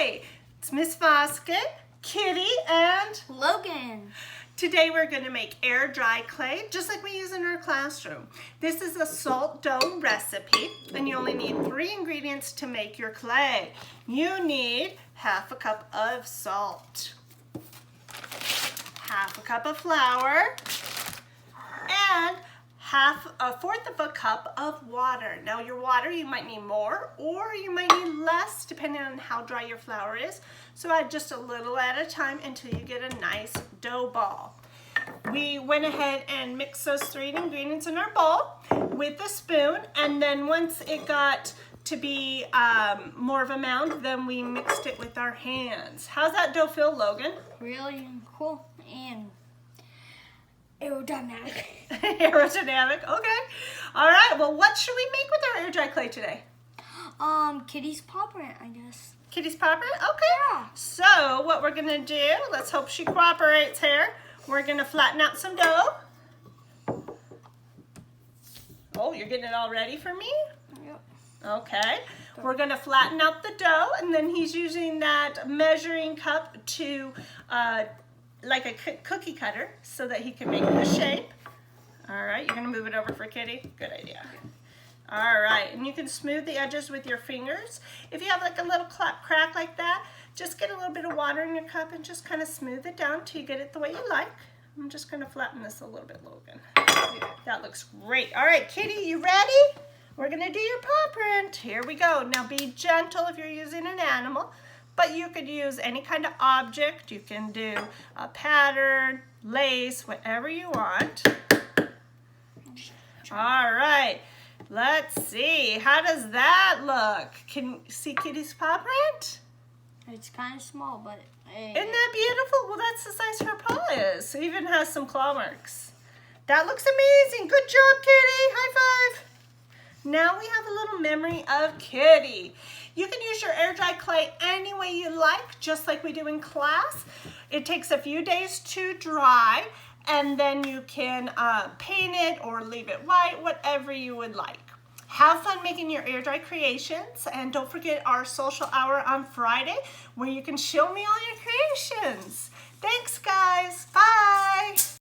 Hi, it's Miss Vosket, Kitty, and Logan. Today we're going to make air dry clay just like we use in our classroom. This is a salt dough recipe and you only need 3 ingredients to make your clay. You need half a cup of salt, half a cup of flour, and a fourth of a cup of water. Now your water, you might need more or you might need less depending on how dry your flour is. So add just a little at a time until you get a nice dough ball. We went ahead and mixed those 3 ingredients in our bowl with a spoon, and then once it got to be more of a mound, then we mixed it with our hands. How's that dough feel, Logan? Really cool and aerodynamic. Aerodynamic, okay. All right, well, what should we make with our air dry clay today? Kitty's paw print, I guess. Kitty's paw print? Okay. Yeah. So what we're gonna do, let's hope she cooperates here. We're gonna flatten out some dough. Oh, you're getting it all ready for me? Yep. Okay. We're gonna flatten out the dough, and then he's using that measuring cup to, like a cookie cutter, so that he can make the shape. All right, you're gonna move it over for Kitty? Good idea. All right, and you can smooth the edges with your fingers. If you have like a little crack like that, just get a little bit of water in your cup and just kind of smooth it down till you get it the way you like. I'm just gonna flatten this a little bit, Logan. That looks great. All right, Kitty, you ready? We're gonna do your paw print. Here we go. Now be gentle if you're using an animal, but you could use any kind of object. You can do a pattern, lace, whatever you want. All right. Let's see, how does that look? Can you see Kitty's paw print? It's kind of small, but Isn't that beautiful? Well, that's the size her paw is. It even has some claw marks. That looks amazing. Good job, Kitty. High five. Now we have a little memory of Kitty. You can use your air dry clay any way you like, just like we do in class. It takes a few days to dry, and then you can paint it or leave it white, whatever you would like. Have fun making your air dry creations, and don't forget our social hour on Friday where you can show me all your creations. Thanks, guys. Bye.